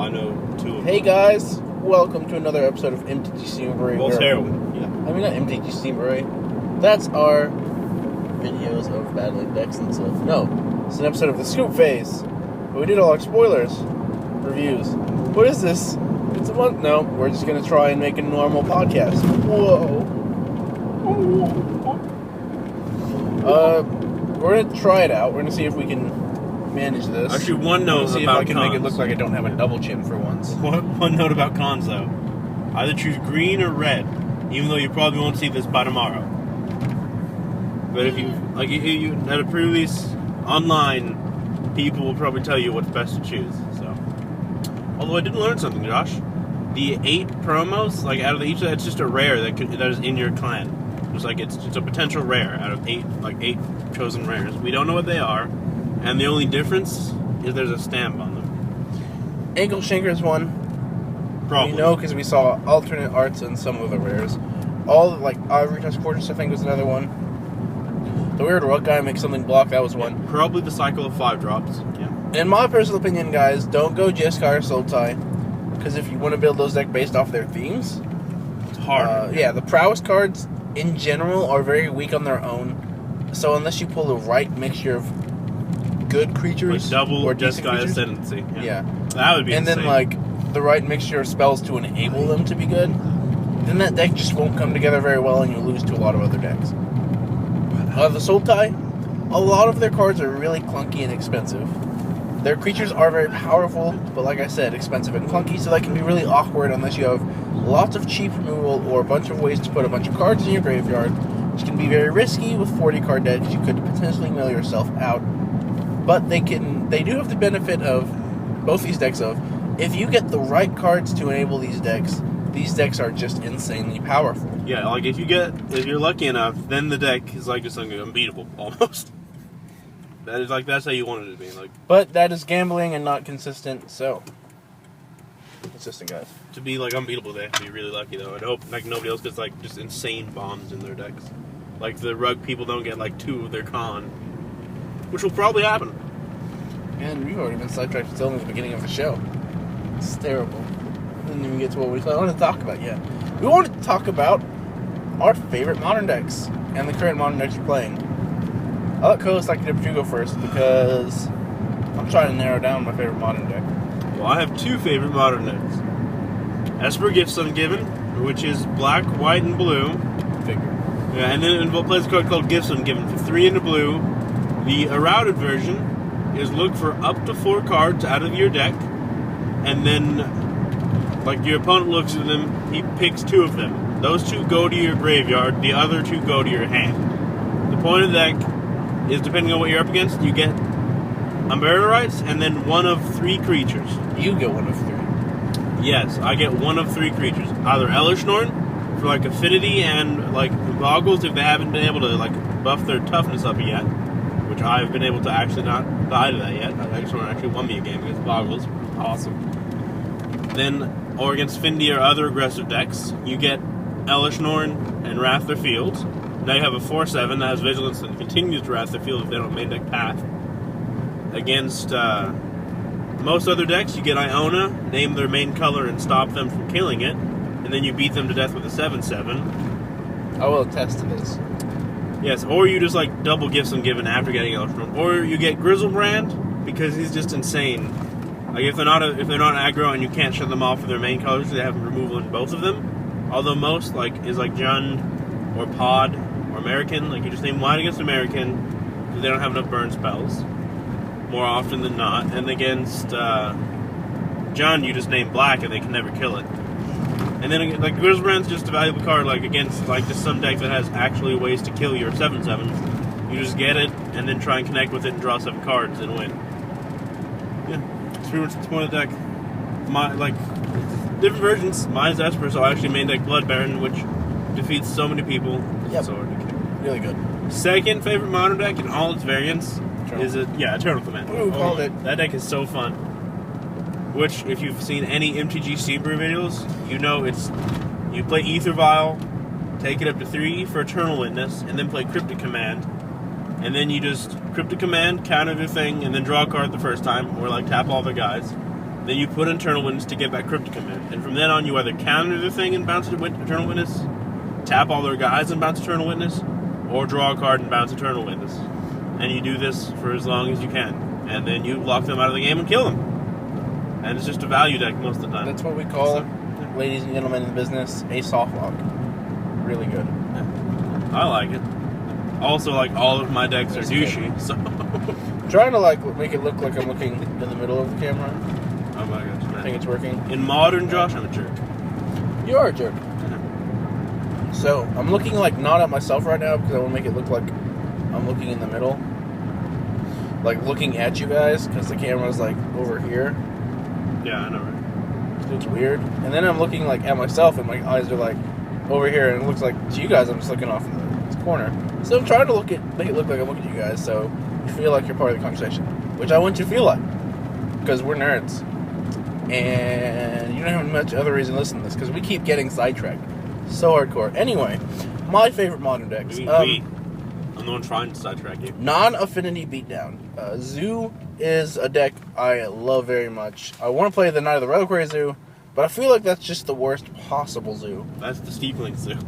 I know 2 of them. Hey guys, welcome to another episode of MTG Steambury. Well, terrible. Yeah. I mean, not MTG Steambury. That's our videos of battling decks and stuff. No, it's an episode of the Scoop Phase. But we did all our spoilers, reviews. What is this? It's a month. No, we're just gonna try and make a normal podcast. Whoa. We're gonna try it out. We're gonna see if we can manage this. Actually, one note see about if I can cons. make it look like I don't have a double chin for once. One note about cons, though. Either choose green or red, even though you probably won't see this by tomorrow. But if you at a pre-release online, people will probably tell you what's best to choose. So, although I did learn something, Josh. The 8 promos, like out of each, it's just a rare that is in your clan. It's like it's a potential rare out of 8 chosen rares. We don't know what they are, and the only difference is there's a stamp on them. Ankle Shanker's one. Probably. We know because we saw alternate arts in some of the rares. All Ivory Tusk Fortress, I think, was another one. The weird rug guy makes something block, that was one. Probably the cycle of 5 drops. Yeah. In my personal opinion, guys, don't go Jeskai or Sultai. Because if you want to build those decks based off their themes, It's hard. Yeah, the prowess cards in general are very weak on their own. So unless you pull the right mixture of good creatures, Like double or Jeskai decent creatures, Ascendancy. yeah, That would be and insane. then the right mixture of spells to enable them to be good, then that deck just won't come together very well, and you lose to a lot of other decks. The Sultai, a lot of their cards are really clunky and expensive. Their creatures are very powerful, but like I said, expensive and clunky, so that can be really awkward unless you have lots of cheap removal or a bunch of ways to put a bunch of cards in your graveyard, which can be very risky with 40 card decks. You could potentially mill yourself out. But they do have the benefit of both these decks of, if you get the right cards to enable these decks are just insanely powerful. Yeah, like if you're lucky enough, then the deck is like just unbeatable almost. That's how you want it to be. But that is gambling and not consistent, so consistent, guys. To be unbeatable, they have to be really lucky though. I'd hope nobody else gets just insane bombs in their decks. Like the rug people don't get 2 of their con, which will probably happen. And we've already been sidetracked still in the beginning of the show. It's terrible. We didn't even get to what we want to talk about yet. We wanted to talk about our favorite modern decks and the current modern decks we're playing. I'll let co-host you go first because I'm trying to narrow down my favorite modern deck. Well, I have 2 favorite modern decks. Esper Gifts Ungiven, which is black, white, and blue. Figure. Yeah, and then we'll play this card called Gifts Ungiven for 3 into blue. The eroded version is look for up to 4 cards out of your deck, and then your opponent looks at them, he picks 2 of them. Those 2 go to your graveyard, the other 2 go to your hand. The point of the deck is, depending on what you're up against, you get Unburial Rites and then 1 of 3 creatures. You get 1 of 3. Yes, I get 1 of 3 creatures. Either Elishnorn for affinity and Boggles if they haven't been able to buff their toughness up yet, which I've been able to actually not die to that yet. Elishnorn actually won me a game against Boggles. Awesome. Then, or against Findy or other aggressive decks, you get Elishnorn and Wrath Their Field. Now you have a 4/7 that has Vigilance and continues to Wrath Their Field if they don't main deck Path. Against most other decks, you get Iona, name their main color and stop them from killing it, and then you beat them to death with a 7/7. I will attest to this. Yes, or you just double Gifts Ungiven after getting Elishnorn, or you get Grizzlebrand because he's just insane. If they're not aggro and you can't shut them off with their main colors, they have removal in both of them. Although most is Jund or Pod or American, you just name white against American because they don't have enough burn spells more often than not. And against Jund, you just name black and they can never kill it. And then Grizzlebrand's just a valuable card against just some deck that has actually ways to kill your 7/7s. You just get it and then try and connect with it and draw 7 cards and win. Yeah. It's pretty much the point of the deck. Different versions. Mine is Esper, so I actually main deck Blood Baron, which defeats so many people. Yep. So hard to kill. Really good. Second favorite modern deck in all its variants is Eternal Command. Ooh, called it. That deck is so fun. Which, if you've seen any MTG Steambury videos, you know you play Ether Vial, take it up to 3 for Eternal Witness, and then play Cryptic Command. And then you just Cryptic Command, counter the thing, and then draw a card the first time, or tap all the guys. Then you put Eternal Witness to get back Cryptic Command. And from then on, you either counter the thing and bounce Eternal Witness, tap all their guys and bounce Eternal Witness, or draw a card and bounce Eternal Witness. And you do this for as long as you can. And then you lock them out of the game and kill them. And it's just a value deck most of the time. That's what we call, ladies and gentlemen in the business, a soft lock. Really good. I like it. Also, like, all of my decks are douchey, so... I'm trying to, like, make it look like I'm looking in the middle of the camera. Oh my gosh, man. I think it's working. In modern, Josh, I'm a jerk. You are a jerk. So, I'm looking, like, not at myself right now because I want to make it look like I'm looking in the middle. Like, looking at you guys because the camera's, like, over here. Yeah, I know, right? So it's weird. And then I'm looking, like, at myself and my eyes are, like, over here. And it looks like, to you guys, I'm just looking off in the corner. So I'm trying to make it look like I'm looking at you guys so you feel like you're part of the conversation. Which I want you to feel like. Because we're nerds. And you don't have much other reason to listen to this because we keep getting sidetracked. So hardcore. Anyway, my favorite modern decks. I'm the one trying to sidetrack you. Non-affinity beatdown. Zoo is a deck I love very much. I want to play the Knight of the Reliquary Zoo, but I feel like that's just the worst possible Zoo. That's the Steepling Zoo.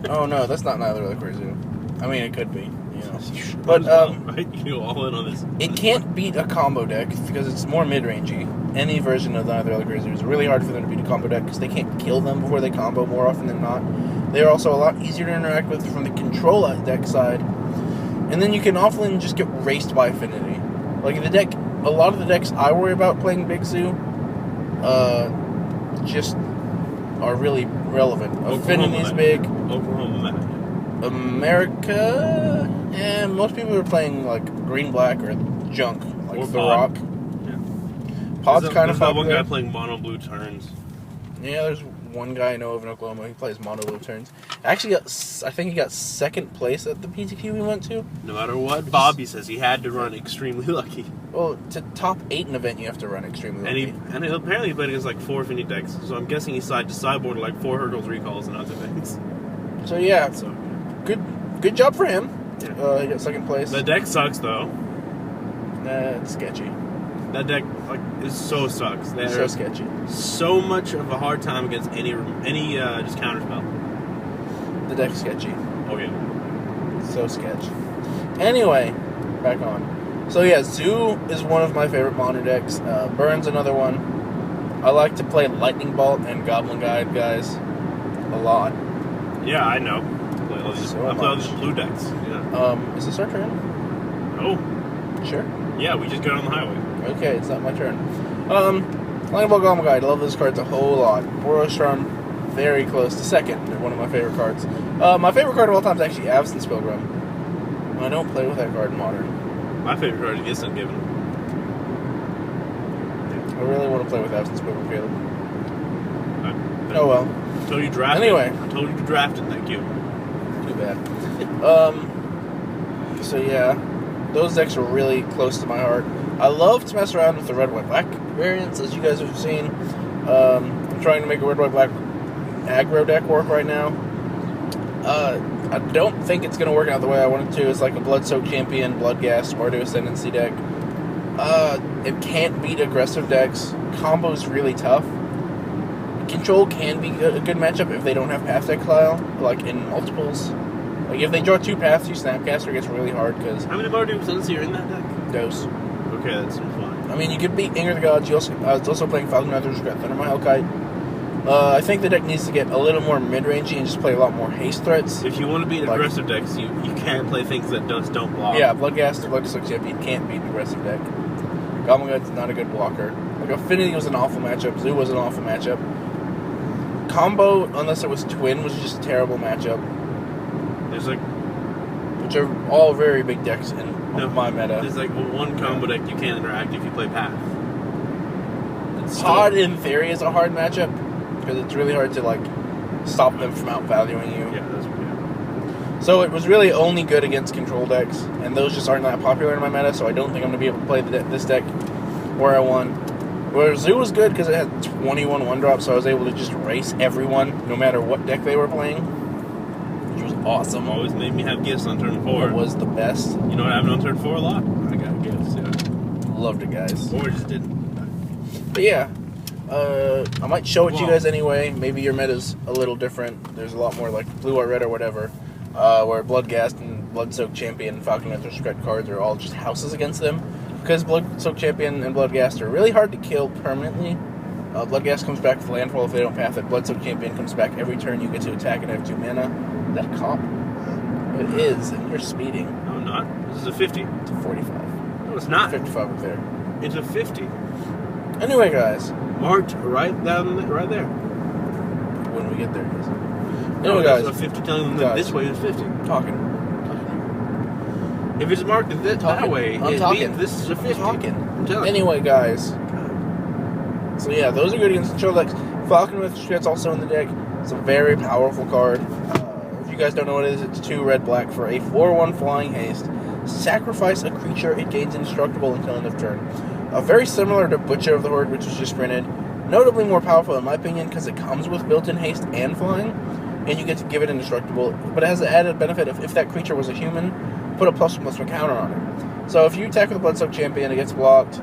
Oh no, that's not Knight of the Reliquary Zoo. I mean, it could be, you know. But right, you go all in on this. It can't beat a combo deck because it's more mid-rangey. Any version of the Knight of the Reliquary Zoo is really hard for them to beat a combo deck because they can't kill them before they combo more often than not. They're also a lot easier to interact with from the control deck side. And then you can often just get raced by affinity. Like a lot of the decks I worry about playing Big Zoo, just are really relevant. Affinity's big. Oklahoma, America, and most people are playing like green-black or junk, like or The Pod. Rock. Yeah. Pod's kind of that popular. one guy playing mono blue turns. Yeah, there's one guy I know of in Oklahoma. He plays mono blue turns. Actually, I think he got second place at the PTQ we went to. No matter what Bobby says, he had to run extremely lucky. Well, to top 8 an event, you have to run extremely lucky. And apparently he played against like 4 affinity decks, so I'm guessing he side to sideboard like 4 hurdles, recalls, and other things. So yeah, So good job for him. Yeah. He got second place. The deck sucks though. It's sketchy. That deck is so sucks. They're So sketchy. so much of a hard time against any just counter spell. The deck's sketchy. Oh yeah. So sketch. Anyway, back on. So yeah, Zoo is one of my favorite modern decks. Burn's another one. I like to play Lightning Bolt and Goblin Guide guys a lot. Yeah, I know. I play all these blue decks. Yeah. Is this our turn? Oh. Sure. Yeah, we just got on the highway. Okay, it's not my turn. Lightning Bolt Goblin Guide. I love those cards a whole lot. Boros very close to second. One of my favorite cards. My favorite card of all time is actually Absence Pilgrim. I don't play with that card in Modern. My favorite card is Ungiven. I really want to play with Absence Pilgrim, Caleb. Oh well. I told you drafted. Anyway. I told you to draft it, thank you. Too bad. So yeah, those decks are really close to my heart. I love to mess around with the red, white, black variants, as you guys have seen. I'm trying to make a red, white, black aggro deck work right now. I don't think it's going to work out the way I want it to. It's like a Blood-Soaked Champion, Bloodghast, Mardu Ascendancy deck. It can't beat aggressive decks. Combo's really tough. Control can be a good matchup if they don't have Path Exile, like in multiples. Like if they draw 2 paths, you Snapcaster gets really hard because... How many Mardu Ascendancy are in that deck? Dose. Okay, that's fine. I mean, you could beat Anger the Gods. I was also playing Falcon Rathers, got Thundermaw Hellkite. I think the deck needs to get a little more mid-rangey and just play a lot more haste threats. If you want to beat aggressive decks, you can't play things that don't block. Yeah, Bloodghast, Blood-Soaked Champion can't beat an aggressive deck. Goblin Guide's not a good blocker. Like, Affinity was an awful matchup. Zoo was an awful matchup. Combo, unless it was Twin, was just a terrible matchup. There's like... Which are all very big decks in my meta. There's like one combo deck you can't interact if you play Path. Pod, in theory, is a hard matchup. Because it's really hard to, like, stop them from outvaluing you. Yeah, that's weird. So it was really only good against control decks, and those just aren't that popular in my meta, so I don't think I'm going to be able to play this deck where I won. Where Zoo was good because it had 21 1-drops, so I was able to just race everyone, no matter what deck they were playing, which was awesome. Always made me have gifts on turn 4. It was the best. You know what happened on turn 4 a lot? I got gifts, yeah. Loved it, guys. Or just didn't. But yeah, I might show it to you Well- guys anyway. Maybe your meta's a little different. There's a lot more like blue or red or whatever, where Bloodghast and Bloodsoaked Champion and Falcon Aristocrat cards are all just houses against them. Because Bloodsoaked Champion and Bloodghast are really hard to kill permanently. Bloodghast comes back with landfall if they don't path it. Bloodsoaked Champion comes back every turn you get to attack and have 2 mana. Is that a cop? It is, and you're speeding. No, I'm not. This is a 50. It's a 45. No, it's not. 55 up there. It's a 50. Anyway, guys. Marked right there. When we get there, guys. No, Anyway, that's guys. a 50 telling them that Guys. this way is 50. Talking. If it's marked that Talking. way, I'm it talking. means this is a 50. Talking. I'm telling you. Anyway, guys. So yeah, those are good against control decks. Falcon with Shred's also in the deck. It's a very powerful card. If you guys don't know what it is, it's 2 red-black for a 4/1 flying haste. Sacrifice a creature, it gains indestructible until end of turn. Very similar to Butcher of the Horde, which was just printed. Notably more powerful in my opinion because it comes with built-in haste and flying, and you get to give it indestructible. But it has the added benefit of if that creature was a human, put a +1/+1 counter on it. So if you attack with a Bloodsoaked Champion, it gets blocked.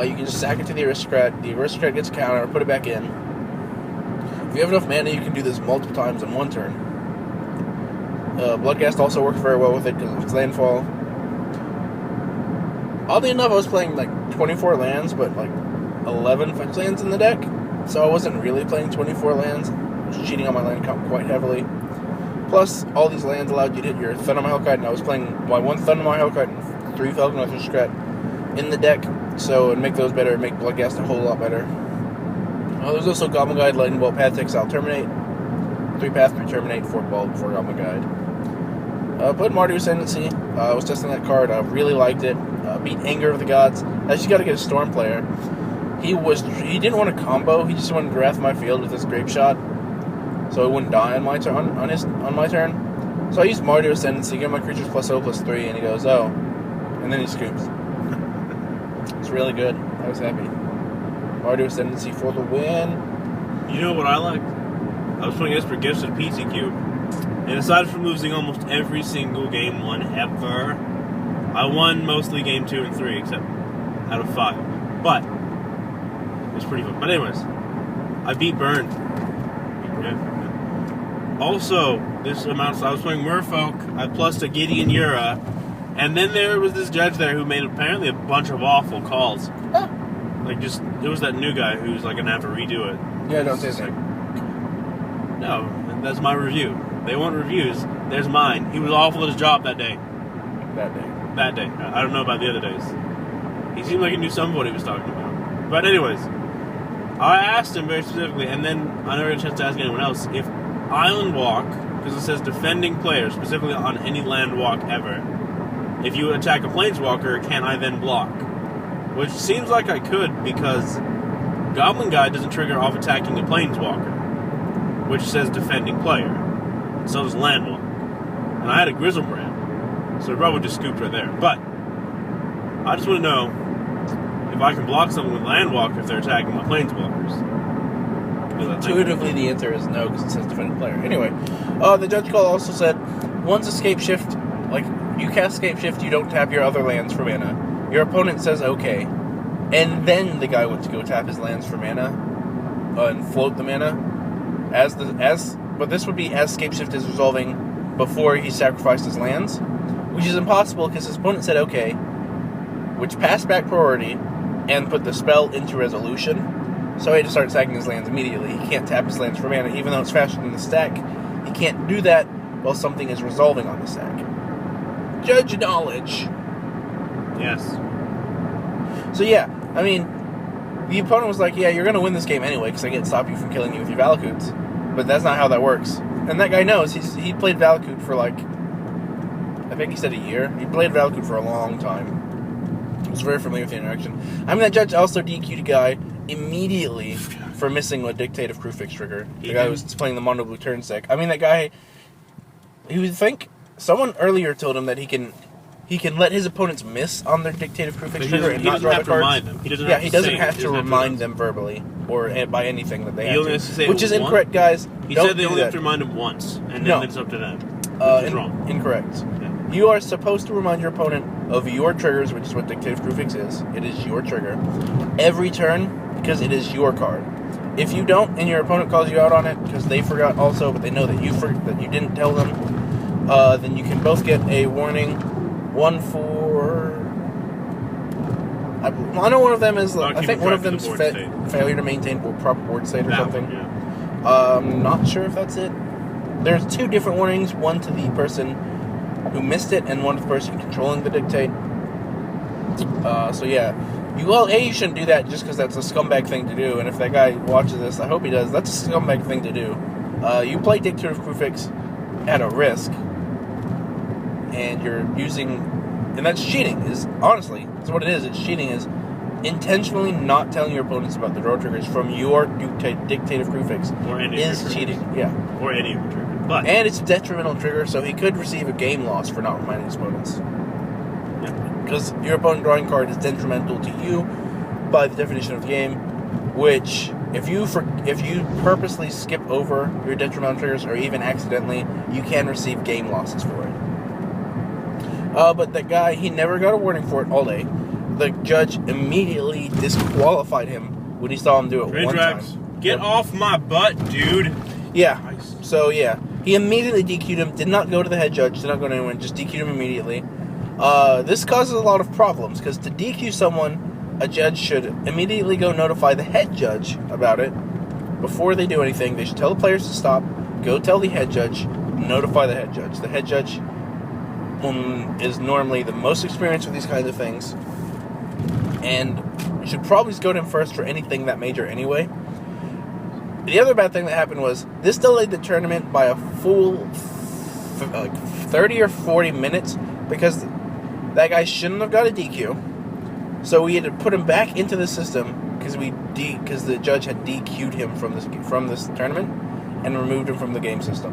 You can just sack it to the Aristocrat. The Aristocrat gets a counter, put it back in. If you have enough mana, you can do this multiple times in one turn. Bloodghast also works very well with it because of its landfall. Oddly enough, I was playing like 24 lands, but like 11 fetch lands in the deck. So I wasn't really playing 24 lands. I was cheating on my land count quite heavily. Plus, all these lands allowed you to hit your Thundermire Hellkite, and I was playing my 1 Thundermire Hellkite and 3 Falcon Aristocrat in the deck. So it'd make those better, make Bloodghast a whole lot better. There's also Goblin Guide, Lightning Bolt, Path, Exile, Terminate. 3 Path, 3 Terminate, 4 Bolt, 4 Goblin Guide. Put Mardu Ascendancy. I was testing that card. I really liked it. Beat Anger of the Gods. I just got to get a Storm player. He didn't want a combo. He just wanted to Wrath my field with his Grape Shot, so he wouldn't die on my turn. On my turn. So I used Mardu Ascendancy, give my creatures +0/+3, and he goes, oh, and then he scoops. It's really good. I was happy. Mardu Ascendancy for the win. You know what I like? I was playing Esper Gifts at PC Cube, and aside from losing almost every single game 1 ever, I won mostly game 2 and 3, except out of 5. But it was pretty fun. But anyways, I beat Burn. Yeah. Also, this amounts. I was playing Merfolk. I plussed a Gideon Yura, and then there was this judge there who made apparently a bunch of awful calls. Like it was that new guy who's like gonna have to redo it. Yeah, don't say that. No, that's my review. They want reviews. There's mine. He was awful at his job that day. That day. I don't know about the other days. He seemed like he knew some of what he was talking about. But anyways, I asked him very specifically, and then I never had a chance to ask anyone else, if Island Walk, because it says defending player, specifically on any land walk ever, if you attack a Planeswalker, can I then block? Which seems like I could, because Goblin Guide doesn't trigger off attacking a Planeswalker, which says defending player. So does Landwalk. And I had a Grizzlebrand, so it probably just scooped right there. But I just want to know if I can block someone with Landwalk if they're attacking my Planeswalkers. Intuitively, the answer is no, because it says defending player. Anyway, the judge call also said, once Escape Shift, like, you cast Escape Shift, you don't tap your other lands for mana. Your opponent says okay, and then the guy went to go tap his lands for mana, and float the mana, but this would be as Escape Shift is resolving before he sacrificed his lands, which is impossible because his opponent said okay, which passed back priority, and put the spell into resolution, so he had to start attacking his lands immediately. He can't tap his lands for mana, even though it's faster than the stack. He can't do that while something is resolving on the stack. Judge knowledge. Yes. So yeah, I mean, the opponent was like, yeah, you're going to win this game anyway, because I can't stop you from killing you with your Valakutes. But that's not how that works. And that guy knows. He played Valakut for like, I think he said a year. He played Valakut for a long time. He was very familiar with the interaction. I mean, that judge also DQ'd a guy immediately for missing a Dictative Crewfix trigger. The guy who was playing the Mono Blue turn deck. I mean, that guy, he would think, someone earlier told him that he can let his opponents miss on their Dictative Crewfix trigger and not draw the cards. Remind them. He doesn't have to remind them verbally or by anything that they He only have has to. to say Which is once. incorrect, guys. He Don't said they do only that. have to remind them once, and No. then it's up to them. Which is wrong. Incorrect. Yeah. You are supposed to remind your opponent of your triggers, which is what Dictative Crewfix is. It is your trigger. Every turn, because it is your card. If you don't, and your opponent calls you out on it because they forgot also, but they know that that you didn't tell them, then you can both get a warning. One for... I know one of them is... I think one of them is failure to maintain proper board state or something. One, yeah. I'm not sure if that's it. There's 2 different warnings. One to the person who missed it, and one to the person controlling the dictate. So yeah. You shouldn't do that just because that's a scumbag thing to do. And if that guy watches this, I hope he does. That's a scumbag thing to do. You play Dictator of Krufix at a risk, and you're using, and that's cheating. Honestly, that's what it is. It's cheating. Is intentionally not telling your opponents about the draw triggers from your Dictator of Krufix or any is cheating. Yeah, or any of your triggers. But and it's a detrimental trigger, so he could receive a game loss for not reminding his opponents. Because your opponent drawing card is detrimental to you by the definition of the game, which if you purposely skip over your detrimental triggers or even accidentally, you can receive game losses for it. But that guy, he never got a warning for it all day. The judge immediately disqualified him when he saw him do it one time. Get off my butt, dude. Yeah. Nice. So yeah, he immediately DQ'd him. Did not go to the head judge. Did not go to anyone. Just DQ'd him immediately. This causes a lot of problems, because to DQ someone, a judge should immediately go notify the head judge about it before they do anything. They should tell the players to stop, go tell the head judge, notify the head judge. The head judge is normally the most experienced with these kinds of things, and you should probably just go to him first for anything that major anyway. The other bad thing that happened was this delayed the tournament by a full 30 or 40 minutes, because that guy shouldn't have got a DQ. So we had to put him back into the system because the judge had DQ'd him from this tournament and removed him from the game system.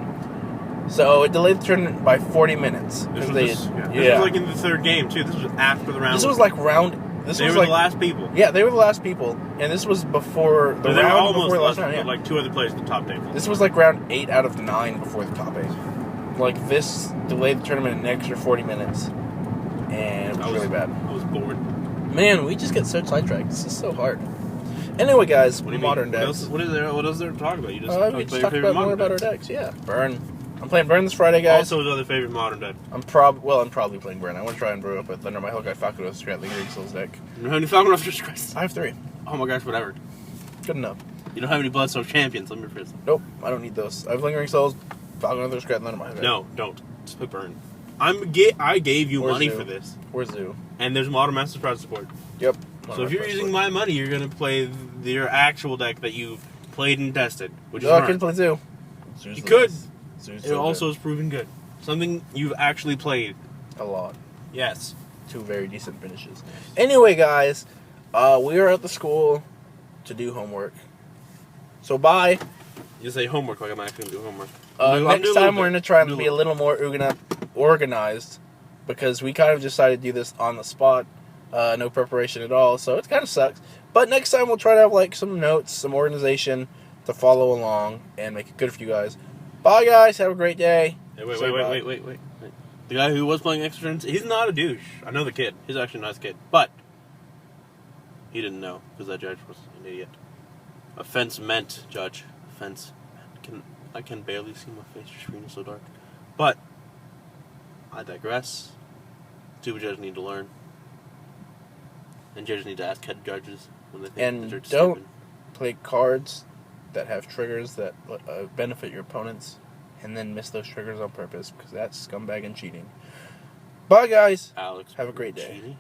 So it delayed the tournament by 40 minutes. This was like in the 3rd game too. This was after the round. This was like round. They were the last people. Yeah, they were the last people, and this was before the round before the last round. Yeah. Like 2 other players at the top table. This was like round 8 out of 9 before the top 8. Like, this delayed the tournament an extra 40 minutes, and it was really bad. I was bored. Man, we just get so sidetracked. This is so hard. Anyway, guys, modern decks. What is there to talk about? You just we just talked more about our decks. Yeah, Burn. I'm playing Burn this Friday, guys. Also, his other favorite modern deck. I'm probably playing Burn. I want to try and brew up with Thunder My Hellguy Falconer Scratling Riggsell's deck. You don't have any Falconer Scratling? I have 3. Oh my gosh, whatever. Good enough. You don't have any Bloodstone Champions. Let me rephrase. Nope, I don't need those. I have Lingering Souls, Falconer Scratling, Thunder My Hellguy. No, don't. Just play Burn. I gave you money for this. Where's Zoo? And there's Modern Masters Prize support. Yep. So if you're using my money, you're going to play your actual deck that you've played and tested, which is I could play Zoo. You could. It also is proven good. Something you've actually played. A lot. Yes. 2 very decent finishes. Anyway, guys, we are at the school to do homework. So bye. You say homework like I'm actually going to do homework. Next time we're going to try and be a little more organized, because we kind of decided to do this on the spot. No preparation at all, so it kind of sucks. But next time we'll try to have like some notes, some organization to follow along and make it good for you guys. Bye, guys. Have a great day. Hey, wait. The guy who was playing Extra, he's not a douche. I know the kid. He's actually a nice kid. But he didn't know, because that judge was an idiot. Offense meant, judge. Offense meant. I can barely see my face. Your screen is so dark. But I digress. Stupid judges need to learn. And judges need to ask head judges when they think the judge is don't stupid. play cards that have triggers that benefit your opponents, and then miss those triggers on purpose, because that's scumbag and cheating. Bye, guys. Alex, have a great day. Cheating?